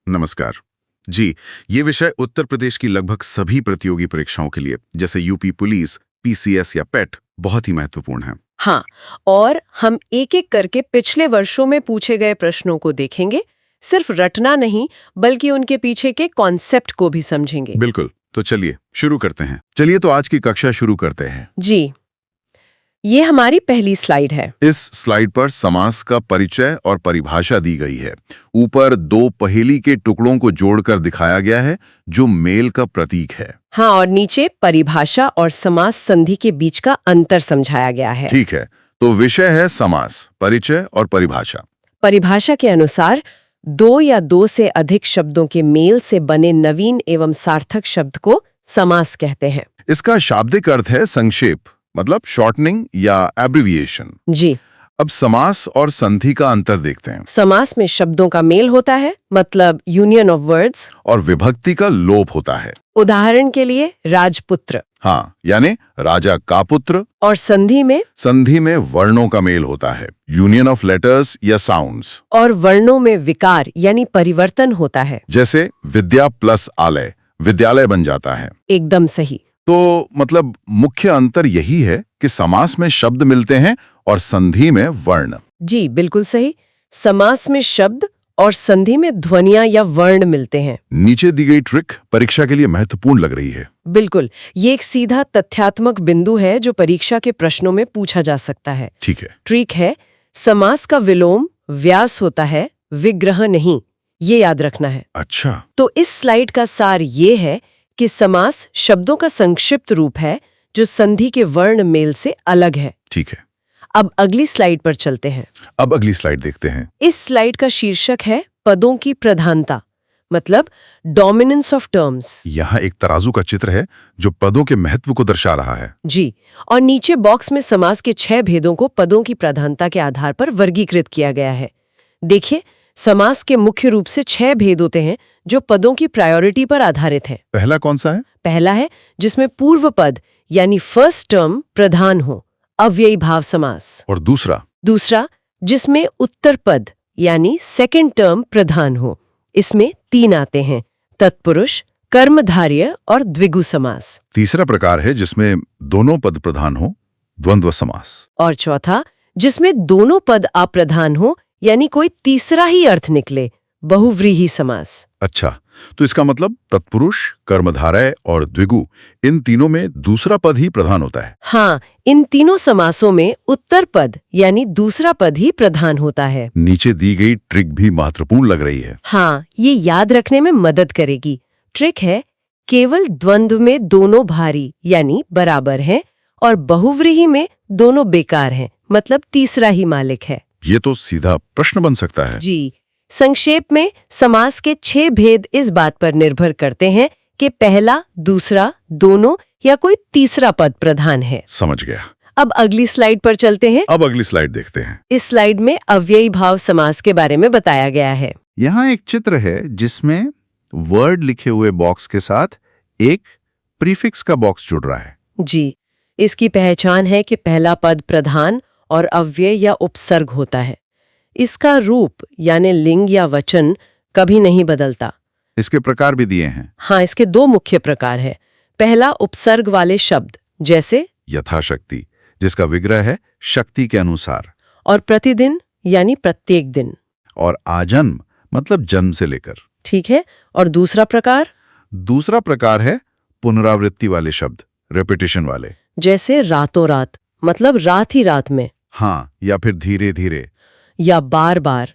नमस्कार जी। ये विषय उत्तर प्रदेश की लगभग सभी प्रतियोगी परीक्षाओं के लिए, जैसे यूपी पुलिस, पीसीएस या पेट, बहुत ही महत्वपूर्ण है। हाँ, और हम एक एक करके पिछले वर्षों में पूछे गए प्रश्नों को देखेंगे। सिर्फ रटना नहीं, बल्कि उनके पीछे के कॉन्सेप्ट को भी समझेंगे। बिल्कुल, तो चलिए शुरू करते हैं। चलिए तो आज की कक्षा शुरू करते हैं। जी, ये हमारी पहली स्लाइड है। इस स्लाइड पर समास का परिचय और परिभाषा दी गई है। ऊपर दो पहेली के टुकड़ों को जोड़कर दिखाया गया है, जो मेल का प्रतीक है। हाँ, और नीचे परिभाषा और समास संधि के बीच का अंतर समझाया गया है। ठीक है, तो विषय है समास, परिचय और परिभाषा। परिभाषा के अनुसार दो या दो से अधिक शब्दों के मेल से बने नवीन एवं सार्थक शब्द को समास कहते हैं। इसका शाब्दिक अर्थ है संक्षेप, मतलब शॉर्टनिंग या एब्रिविएशन। जी, अब समास और संधि का अंतर देखते हैं। समास में शब्दों का मेल होता है, मतलब यूनियन ऑफ वर्ड्स। और विभक्ति का लोप होता है। उदाहरण के लिए राजपुत्र। हाँ, यानी राजा का पुत्र। और संधि में वर्णों का मेल होता है, यूनियन ऑफ लेटर्स या साउंड्स। और वर्णों में विकार यानी परिवर्तन होता है। जैसे विद्या प्लस आलय, विद्यालय बन जाता है। एकदम सही। तो मतलब मुख्य अंतर यही है कि समास में शब्द मिलते हैं और संधि में वर्ण। जी, बिल्कुल सही। समास में शब्द और संधि में ध्वनियां या वर्ण मिलते हैं। नीचे दी गई ट्रिक परीक्षा के लिए महत्वपूर्ण लग रही है। बिल्कुल, ये एक सीधा तथ्यात्मक बिंदु है जो परीक्षा के प्रश्नों में पूछा जा सकता है। ठीक है। ट्रिक है, समास का विलोम व्यास होता है, विग्रह नहीं। ये याद रखना है। अच्छा। तो इस स्लाइड का सार ये है कि समास शब्दों का संक्षिप्त रूप है जो संधि के वर्ण मेल से अलग है। ठीक है। अब अगली स्लाइड पर चलते हैं। अब अगली स्लाइड देखते हैं। इस स्लाइड का शीर्षक है पदों की प्रधानता, मतलब डोमिनेंस ऑफ टर्म्स। यहाँ एक तराजू का चित्र है जो पदों के महत्व को दर्शा रहा है। जी, और नीचे बॉक्स में समास के 6 भेदों को पदों की प्रधानता के आधार पर वर्गीकृत किया गया है। देखिए, समास के मुख्य रूप से 6 भेद होते हैं जो पदों की प्रायोरिटी पर आधारित हैं। पहला कौन सा है? पहला है जिसमें पूर्व पद यानी फर्स्ट टर्म प्रधान हो, अव्ययी भाव समास। और दूसरा जिसमें उत्तर पद यानी सेकंड टर्म प्रधान हो। इसमें 3 आते हैं, तत्पुरुष, कर्मधारय और द्विगु समास। तीसरा प्रकार है जिसमें दोनों पद प्रधान हो, द्वंद्व समास। और चौथा जिसमें दोनों पद अप्रधान हो, यानी कोई तीसरा ही अर्थ निकले, बहुव्रीहि समास। अच्छा, तो इसका मतलब तत्पुरुष, कर्मधारय और द्विगु, इन तीनों में दूसरा पद ही प्रधान होता है। हाँ, इन तीनों समासों में उत्तर पद यानी दूसरा पद ही प्रधान होता है। नीचे दी गई ट्रिक भी महत्वपूर्ण लग रही है। हाँ, ये याद रखने में मदद करेगी। ट्रिक है, केवल द्वंद्व में दोनों भारी यानी बराबर हैं और बहुव्रीहि में दोनों बेकार हैं, मतलब तीसरा ही मालिक है। ये तो सीधा प्रश्न बन सकता है। जी, संक्षेप में समास के 6 भेद इस बात पर निर्भर करते हैं कि पहला, दूसरा, दोनों या कोई तीसरा पद प्रधान है। समझ गया। अब अगली स्लाइड पर चलते हैं। अब अगली स्लाइड देखते हैं। इस स्लाइड में अव्ययी भाव समास के बारे में बताया गया है। यहाँ एक चित्र है जिसमें वर्ड लिखे हुए बॉक्स के साथ एक प्रीफिक्स का बॉक्स जुड़ रहा है। जी, इसकी पहचान है कि पहला पद प्रधान और अव्यय या उपसर्ग होता है। इसका रूप यानी लिंग या वचन कभी नहीं बदलता। इसके प्रकार भी दिए हैं। हाँ, इसके 2 मुख्य प्रकार है। पहला, उपसर्ग वाले शब्द, जैसे यथाशक्ति, जिसका विग्रह है शक्ति के अनुसार। और प्रतिदिन यानी प्रत्येक दिन। और आजन्म, मतलब जन्म से लेकर। ठीक है। और दूसरा प्रकार है पुनरावृत्ति वाले शब्द, रेपिटेशन वाले, जैसे रातों रात, मतलब रात ही रात में। हाँ, या फिर धीरे धीरे, या बार बार।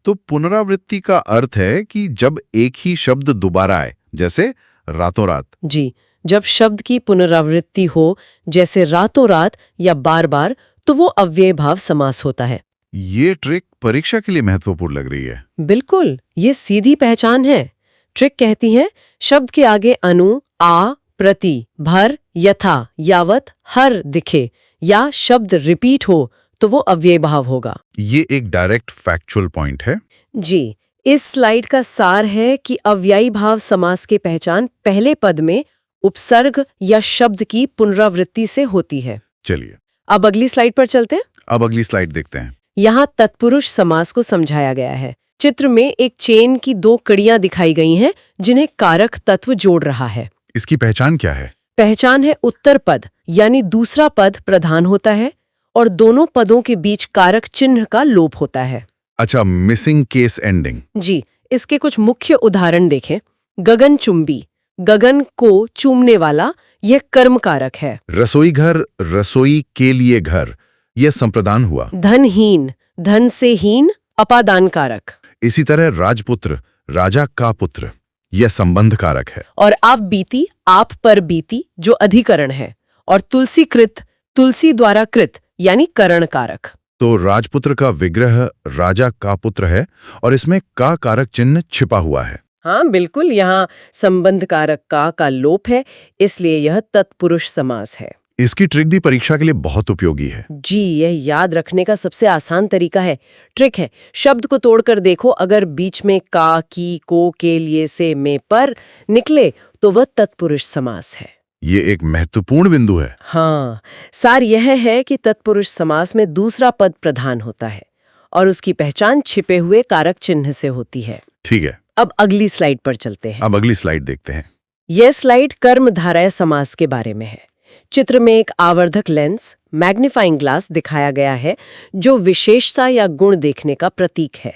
तो पुनरावृत्ति का अर्थ है कि जब एक ही शब्द दोबारा आए, जैसे रातों रात। जी, जब शब्द की पुनरावृत्ति हो, जैसे रातों रात या बार बार, तो वो अव्ययी भाव समास होता है। ये ट्रिक परीक्षा के लिए महत्वपूर्ण लग रही है। बिल्कुल, ये सीधी पहचान है। ट्रिक कहती है, शब्द के आगे अनु, आ, प्रति, भर, यथा, यावत, हर दिखे या शब्द रिपीट हो तो वो अव्ययी भाव होगा। ये एक डायरेक्ट फैक्चुअल पॉइंट है। जी, इस स्लाइड का सार है कि अव्ययी भाव समास की पहचान पहले पद में उपसर्ग या शब्द की पुनरावृत्ति से होती है। चलिए अब अगली स्लाइड पर चलते हैं। अब अगली स्लाइड देखते हैं। यहाँ तत्पुरुष समास को समझाया गया है। चित्र में एक चेन की 2 कड़ियां दिखाई गई हैं जिन्हें कारक तत्व जोड़ रहा है। इसकी पहचान क्या है? पहचान है उत्तर पद, यानी दूसरा पद प्रधान होता है और दोनों पदों के बीच कारक चिन्ह का लोप होता है। अच्छा, मिसिंग केस एंडिंग। जी, इसके कुछ मुख्य उदाहरण देखें। गगन चुंबी, गगन को चूमने वाला, यह कर्म कारक है। रसोई घर, रसोई के लिए घर, यह संप्रदान हुआ। धनहीन, धन से हीन, अपादान कारक। इसी तरह राजपुत्र, राजा का पुत्र, यह संबंध कारक है। और आप बीती, आप पर बीती, जो अधिकरण है। और तुलसी कृत, तुलसी द्वारा कृत, यानी करण कारक। तो राजपुत्र का विग्रह राजा का पुत्र है और इसमें का कारक चिन्ह छिपा हुआ है। हाँ बिल्कुल, यहाँ संबंध कारक का लोप है, इसलिए यह तत्पुरुष समास है। इसकी ट्रिक भी परीक्षा के लिए बहुत उपयोगी है। जी, यह याद रखने का सबसे आसान तरीका है। ट्रिक है, शब्द को तोड़कर देखो, अगर बीच में का, की, को, के, लिए, से, में, पर निकले तो वह तत्पुरुष समास है। ये एक महत्वपूर्ण बिंदु है। हाँ, सार यह है कि तत्पुरुष समास में दूसरा पद प्रधान होता है और उसकी पहचान छिपे हुए कारक चिन्ह से होती है। ठीक है, अब अगली स्लाइड पर चलते हैं। अब अगली स्लाइड देखते हैं। यह स्लाइड कर्मधारय समास के बारे में है। चित्र में एक आवर्धक लेंस, मैग्नीफाइंग ग्लास दिखाया गया है जो विशेषता या गुण देखने का प्रतीक है।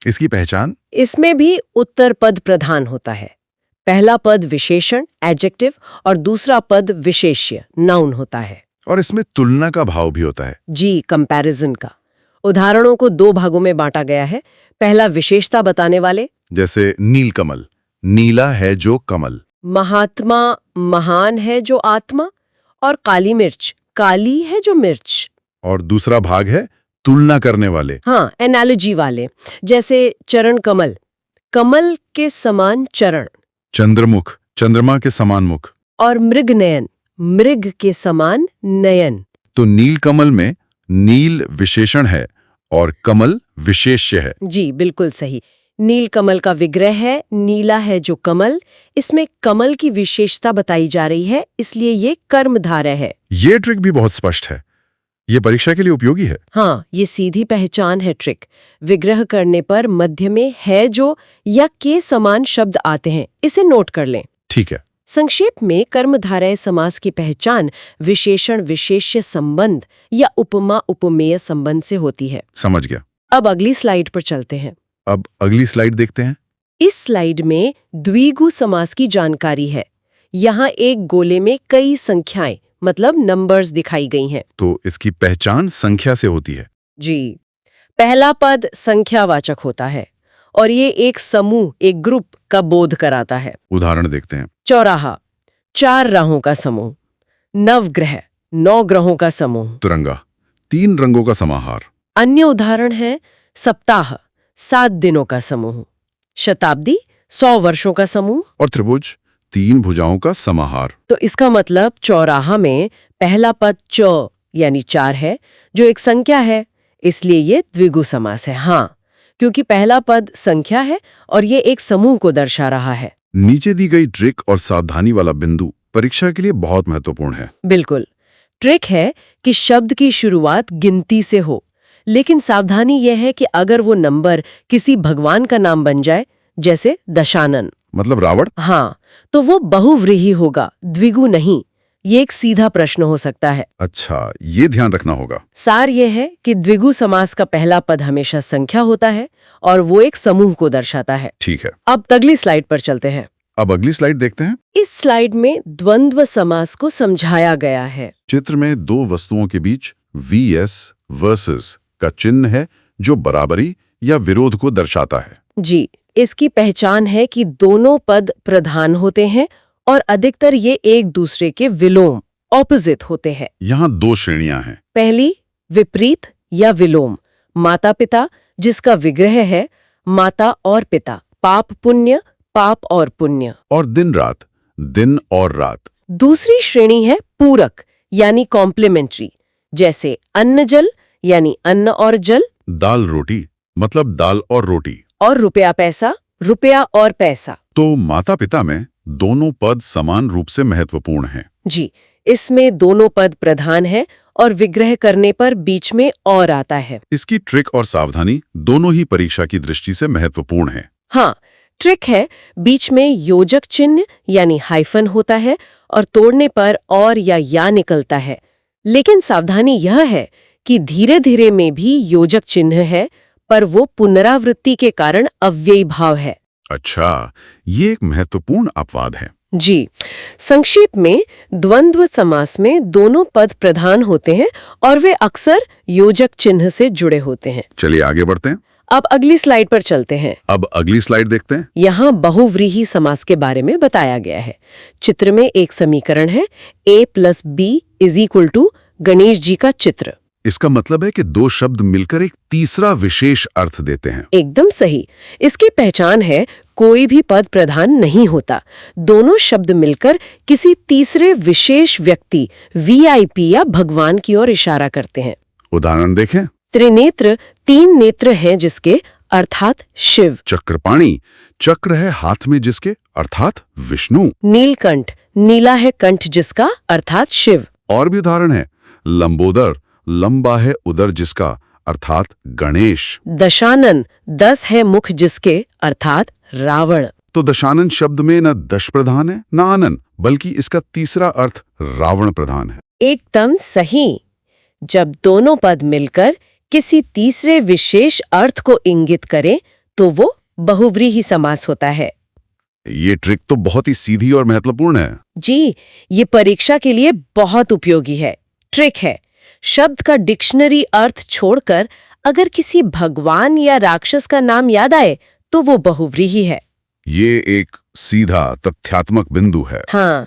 इसकी पहचान? इसमें भी उत्तर पद प्रधान होता है। पहला पद विशेषण, एडजेक्टिव, और दूसरा पद विशेष्य, नाउन होता है। और इसमें तुलना का भाव भी होता है। जी, कंपैरिजन का। उदाहरणों को 2 भागों में बांटा गया है। पहला विशेषता बताने वाले, जैसे नीलकमल, नीला है जो कमल। महात्मा, महान है जो आत्मा। और काली मिर्च, काली है जो मिर्च। और दूसरा भाग है तुलना करने वाले। हाँ, एनालॉजी वाले, जैसे चरण कमल, कमल के समान चरण। चंद्रमुख, चंद्रमा के समान मुख। और मृग नयन, मृग के समान नयन। तो नीलकमल में नील विशेषण है और कमल विशेष्य है। जी, बिल्कुल सही। नील कमल का विग्रह है, नीला है जो कमल। इसमें कमल की विशेषता बताई जा रही है, इसलिए ये कर्मधारय है। ये ट्रिक भी बहुत स्पष्ट है। ये परीक्षा के लिए उपयोगी है। हाँ, ये सीधी पहचान है ट्रिक। विग्रह करने पर मध्य में है जो या के समान शब्द आते हैं, इसे नोट कर लें। ठीक है। संक्षेप में कर्मधारय समास की पहचान विशेषण विशेष्य संबंध या उपमा उपमेय संबंध से होती है। समझ गया। अब अगली स्लाइड पर चलते हैं। अब अगली स्लाइड देखते हैं। इस स्लाइड में द्विगु समास की जानकारी है। यहाँ एक गोले में कई संख्याएं, मतलब नंबर्स दिखाई गई हैं। तो इसकी पहचान संख्या से होती है। जी, पहला पद संख्यावाचक होता है और ये एक समूह, एक ग्रुप का बोध कराता है। उदाहरण देखते हैं। चौराहा, 4 राहों का समूह। नवग्रह, 9 ग्रहों का समूह। तिरंगा, 3 रंगों का समाहार। अन्य उदाहरण है सप्ताह, 7 दिनों का समूह। शताब्दी, 100 वर्षों का समूह। और त्रिभुज, 3 भुजाओं का समाहार। तो इसका मतलब चौराहा में पहला पद च यानी 4 है, जो एक संख्या है, इसलिए ये द्विगु समास है। हाँ, क्योंकि पहला पद संख्या है और ये एक समूह को दर्शा रहा है। नीचे दी गई ट्रिक और सावधानी वाला बिंदु परीक्षा के लिए बहुत महत्वपूर्ण है। बिल्कुल। ट्रिक है कि शब्द की शुरुआत गिनती से हो, लेकिन सावधानी यह है कि अगर वो नंबर किसी भगवान का नाम बन जाए, जैसे दशानन, मतलब रावण, हाँ, तो वो बहुव्रीहि होगा, द्विगु नहीं। ये एक सीधा प्रश्न हो सकता है। अच्छा, ये ध्यान रखना होगा। सार ये है कि द्विगु समास का पहला पद हमेशा संख्या होता है और वो एक समूह को दर्शाता है। ठीक है। अब अगली स्लाइड पर चलते हैं। अब अगली स्लाइड देखते हैं। इस स्लाइड में द्वंद्व समास को समझाया गया है। चित्र में 2 वस्तुओं के बीच vs वर्सेस का चिन्ह है जो बराबरी या विरोध को दर्शाता है। जी, इसकी पहचान है कि दोनों पद प्रधान होते हैं और अधिकतर ये एक दूसरे के विलोम, ऑपोजिट होते हैं। यहाँ 2 श्रेणियां हैं। पहली, विपरीत या विलोम, माता पिता, जिसका विग्रह है माता और पिता, पाप पुण्य, पाप और पुण्य। और दिन रात, दिन और रात। दूसरी श्रेणी है पूरक यानी कॉम्प्लीमेंट्री, जैसे अन्न जल यानी अन्न और जल, दाल रोटी मतलब दाल और रोटी। और रुपया पैसा, रुपया और पैसा। तो माता पिता में दोनों पद समान रूप से महत्वपूर्ण हैं। जी, इसमें दोनों पद प्रधान हैं और विग्रह करने पर बीच में और आता है। इसकी ट्रिक और सावधानी दोनों ही परीक्षा की दृष्टि से महत्वपूर्ण है। हाँ, ट्रिक है बीच में योजक चिन्ह यानी हाइफन होता है और तोड़ने पर और या निकलता है। लेकिन सावधानी यह है कि धीरे धीरे में भी योजक चिन्ह है, पर वो पुनरावृत्ति के कारण अव्ययी भाव है। अच्छा, ये एक महत्वपूर्ण अपवाद है। जी, संक्षेप में द्वंद्व समास में दोनों पद प्रधान होते हैं और वे अक्सर योजक चिन्ह से जुड़े होते हैं। चलिए आगे बढ़ते हैं। अब अगली स्लाइड पर चलते हैं। अब अगली स्लाइड देखते हैं। यहाँ बहुव्रीहि समास के बारे में बताया गया है। चित्र में एक समीकरण है a+b = गणेश जी का चित्र। इसका मतलब है कि दो शब्द मिलकर एक तीसरा विशेष अर्थ देते हैं। एकदम सही। इसकी पहचान है कोई भी पद प्रधान नहीं होता, दोनों शब्द मिलकर किसी तीसरे विशेष व्यक्ति वीआईपी या भगवान की ओर इशारा करते हैं। उदाहरण देखें। त्रिनेत्र 3 नेत्र हैं जिसके अर्थात शिव। चक्रपाणी चक्र है हाथ में जिसके अर्थात विष्णु। नीलकंठ नीला है कंठ जिसका अर्थात शिव। और भी उदाहरण है। लंबोदर लंबा है उदर जिसका अर्थात गणेश। दशानन 10 है मुख जिसके अर्थात रावण। तो दशानन शब्द में न दश प्रधान है न आनन, बल्कि इसका तीसरा अर्थ रावण प्रधान है। एकदम सही। जब दोनों पद मिलकर किसी तीसरे विशेष अर्थ को इंगित करें तो वो बहुव्रीहि समास होता है। ये ट्रिक तो बहुत ही सीधी और महत्वपूर्ण है। जी, ये परीक्षा के लिए बहुत उपयोगी है। ट्रिक है, शब्द का डिक्शनरी अर्थ छोड़कर अगर किसी भगवान या राक्षस का नाम याद आए तो वो बहुव्रीहि है। ये एक सीधा तथ्यात्मक बिंदु है। हाँ,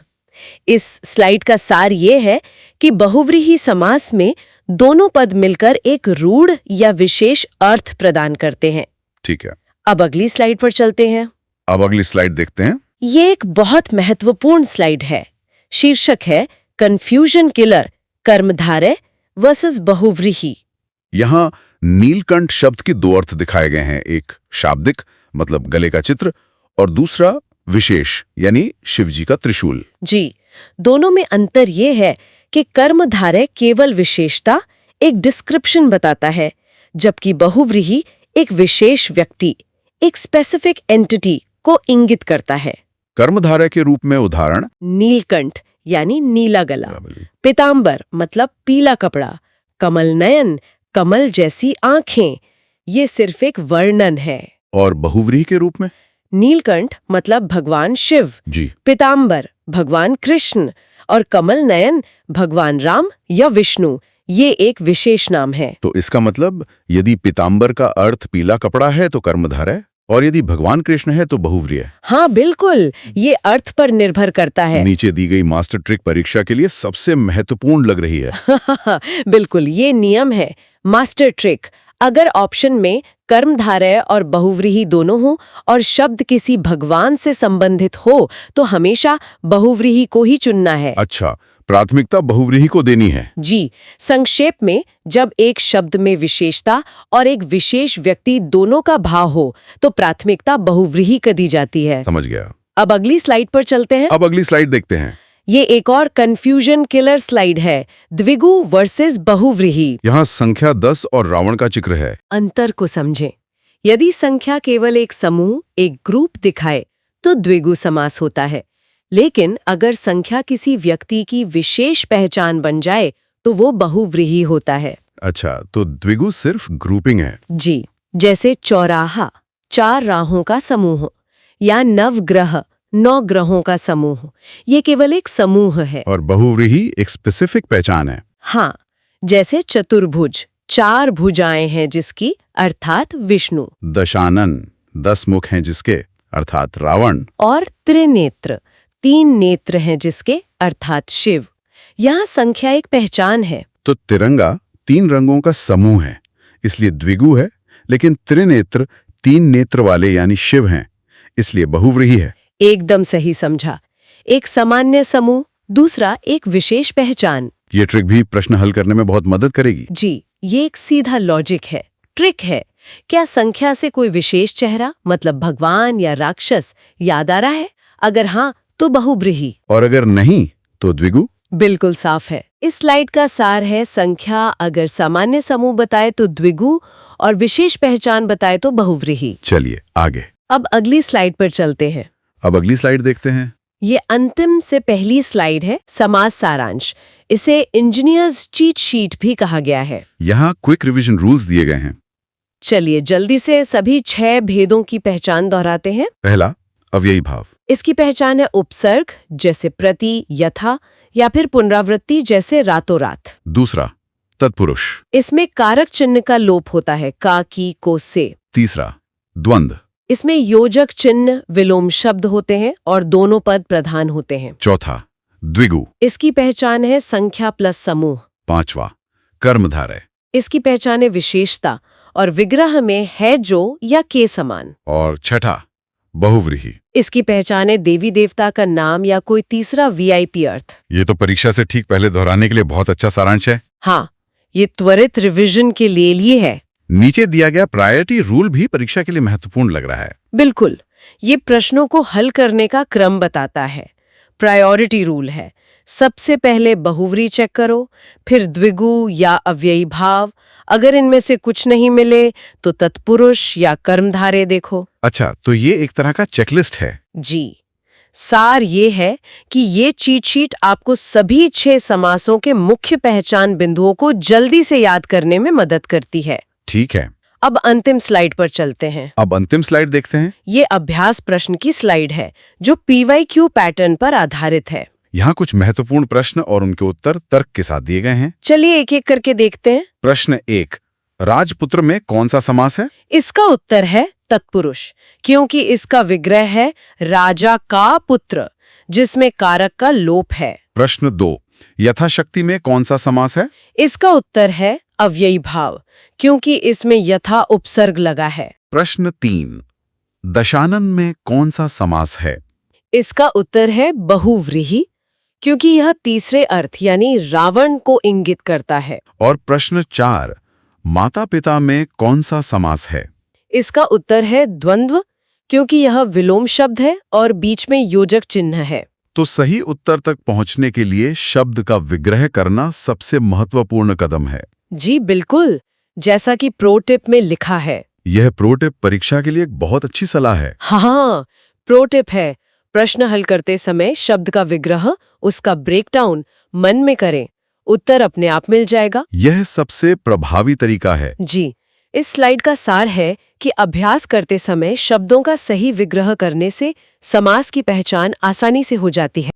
इस स्लाइड का सार ये है कि बहुव्रीहि समास में दोनों पद मिलकर एक रूढ़ या विशेष अर्थ प्रदान करते हैं। ठीक है। अब अगली स्लाइड पर चलते हैं। अब अगली स्लाइड देखते हैं। ये एक बहुत महत्वपूर्ण स्लाइड है। शीर्षक है कंफ्यूजन किलर, कर्मधारय वर्सेस बहुव्रीहि। यहाँ नीलकंठ शब्द के दो अर्थ दिखाए गए हैं, एक शाब्दिक मतलब गले का चित्र और दूसरा विशेष यानी शिवजी का त्रिशूल। जी, दोनों में अंतर ये है कि कर्मधारय केवल विशेषता, एक डिस्क्रिप्शन बताता है, जबकि बहुव्रीहि एक विशेष व्यक्ति, एक स्पेसिफिक एंटिटी को इंगित करता है। कर्मधारय के रूप में उदाहरण नीलकंठ यानी नीला गला, पीतांबर मतलब पीला कपड़ा, कमल नयन कमल जैसी आंखें, ये सिर्फ एक वर्णन है। और बहुव्रीहि के रूप में नीलकंठ मतलब भगवान शिव, जी, पीतांबर भगवान कृष्ण और कमल नयन भगवान राम या विष्णु, ये एक विशेष नाम है। तो इसका मतलब यदि पीतांबर का अर्थ पीला कपड़ा है तो कर्मधारय, और यदि भगवान कृष्ण है तो बहुव्रीहि। हाँ बिल्कुल, ये अर्थ पर निर्भर करता है। नीचे दी गई मास्टर ट्रिक परीक्षा के लिए सबसे महत्वपूर्ण लग रही है। बिल्कुल, ये नियम है मास्टर ट्रिक। अगर ऑप्शन में कर्मधारय और बहुव्रीहि दोनों हो और शब्द किसी भगवान से संबंधित हो तो हमेशा बहुव्रीहि को ही चुनना है। अच्छा, प्राथमिकता बहुव्रीहि को देनी है। जी, संक्षेप में जब एक शब्द में विशेषता और एक विशेष व्यक्ति दोनों का भाव हो तो प्राथमिकता बहुव्रीहि को दी जाती है। समझ गया। अब अगली स्लाइड पर चलते हैं। अब अगली स्लाइड देखते हैं। ये एक और कंफ्यूजन किलर स्लाइड है, द्विगु वर्सेस बहुव्रीहि। यहाँ संख्या 10 और रावण का जिक्र है। अंतर को समझें। यदि संख्या केवल एक समूह, एक ग्रुप दिखाए तो द्विगु समास होता है, लेकिन अगर संख्या किसी व्यक्ति की विशेष पहचान बन जाए तो वो बहुव्रीहि होता है। अच्छा, तो द्विगु सिर्फ ग्रुपिंग है। जी, जैसे चौराहा 4 राहों का समूह या नवग्रह 9 ग्रहों का समूह, ये केवल एक समूह है। और बहुव्रीहि एक स्पेसिफिक पहचान है। हाँ, जैसे चतुर्भुज 4 भुजाएं हैं जिसकी अर्थात विष्णु। दशानन 10 मुख हैं जिसके अर्थात रावण। और त्रिनेत्र 3 नेत्र हैं जिसके अर्थात शिव। यहाँ संख्या एक पहचान है। तो तिरंगा 3 रंगों का समूह है, इसलिए द्विगु है, लेकिन त्रिनेत्र 3 नेत्र वाले यानी शिव हैं, इसलिए बहुव्रीहि है। एकदम सही समझा। एक सामान्य समूह, दूसरा एक विशेष पहचान। ये ट्रिक भी प्रश्न हल करने में बहुत मदद करेगी। जी, ये एक सीधा लॉजिक है। ट्रिक है, क्या संख्या से कोई विशेष चेहरा मतलब भगवान या राक्षस याद आ रहा है? अगर हाँ तो बहुव्रीहि, और अगर नहीं तो द्विगु। बिल्कुल साफ है। इस स्लाइड का सार है संख्या अगर सामान्य समूह बताए तो द्विगु और विशेष पहचान बताए तो बहुव्रीहि। चलिए आगे। अब अगली स्लाइड पर चलते हैं। अब अगली स्लाइड देखते हैं। ये अंतिम से पहली स्लाइड है, समास सारांश। इसे इंजीनियर्स चीट शीट भी कहा गया है। यहाँ क्विक रिवीजन रूल्स दिए गए हैं। चलिए जल्दी से सभी 6 भेदों की पहचान दोहराते हैं। पहला, अव्ययी भाव। इसकी पहचान है उपसर्ग जैसे प्रति, यथा या फिर पुनरावृत्ति जैसे रातों रात। दूसरा, तत्पुरुष। इसमें कारक चिन्ह का लोप होता है, का, की, को, से। तीसरा, द्वंद्व। इसमें योजक चिन्ह विलोम शब्द होते हैं और दोनों पद प्रधान होते हैं। चौथा, द्विगु। इसकी पहचान है संख्या प्लस समूह। पांचवा, कर्मधारय। इसकी पहचान है विशेषता और विग्रह में है जो या के समान। और छठा, बहुव्रीहि। इसकी पहचान है देवी देवता का नाम या कोई तीसरा वीआईपी अर्थ। ये तो परीक्षा से ठीक पहले दोहराने के लिए बहुत अच्छा सारांश है। हाँ, ये त्वरित रिवीजन के लिए है। नीचे दिया गया प्रायोरिटी रूल भी परीक्षा के लिए महत्वपूर्ण लग रहा है। बिल्कुल, ये प्रश्नों को हल करने का क्रम बताता है। प्रायोरिटी रूल है, सबसे पहले बहुव्रीहि चेक करो, फिर द्विगु या अव्ययी भाव, अगर इनमें से कुछ नहीं मिले तो तत्पुरुष या कर्मधारय देखो। अच्छा, तो ये एक तरह का चेकलिस्ट है। जी, सार ये है कि ये चीट शीट आपको सभी 6 समासों के मुख्य पहचान बिंदुओं को जल्दी से याद करने में मदद करती है। ठीक है। अब अंतिम स्लाइड पर चलते हैं। अब अंतिम स्लाइड देखते हैं। ये अभ्यास प्रश्न की स्लाइड है जो PYQ पैटर्न पर आधारित है। यहाँ कुछ महत्वपूर्ण प्रश्न और उनके उत्तर तर्क के साथ दिए गए हैं। चलिए एक एक करके देखते हैं। प्रश्न 1, राजपुत्र में कौन सा समास है? इसका उत्तर है तत्पुरुष, क्योंकि इसका विग्रह है राजा का पुत्र, जिसमें कारक का लोप है। प्रश्न 2, यथाशक्ति में कौन सा समास है? इसका उत्तर है अव्ययी भाव, क्योंकि इसमें यथा उपसर्ग लगा है। प्रश्न 3, दशानन में कौन सा समास है? इसका उत्तर है बहुव्रीहि, क्योंकि यह तीसरे अर्थ यानी रावण को इंगित करता है। और प्रश्न 4, माता पिता में कौन सा समास है? इसका उत्तर है द्वंद्व, क्योंकि यह विलोम शब्द है और बीच में योजक चिन्ह है। तो सही उत्तर तक पहुंचने के लिए शब्द का विग्रह करना सबसे महत्वपूर्ण कदम है। जी बिल्कुल, जैसा कि प्रो टिप में लिखा है। यह प्रो टिप परीक्षा के लिए एक बहुत अच्छी सलाह है। हाँ, प्रो टिप है, प्रश्न हल करते समय शब्द का विग्रह, उसका ब्रेकडाउन मन में करें, उत्तर अपने आप मिल जाएगा। यह सबसे प्रभावी तरीका है। जी, इस स्लाइड का सार है कि अभ्यास करते समय शब्दों का सही विग्रह करने से समास की पहचान आसानी से हो जाती है।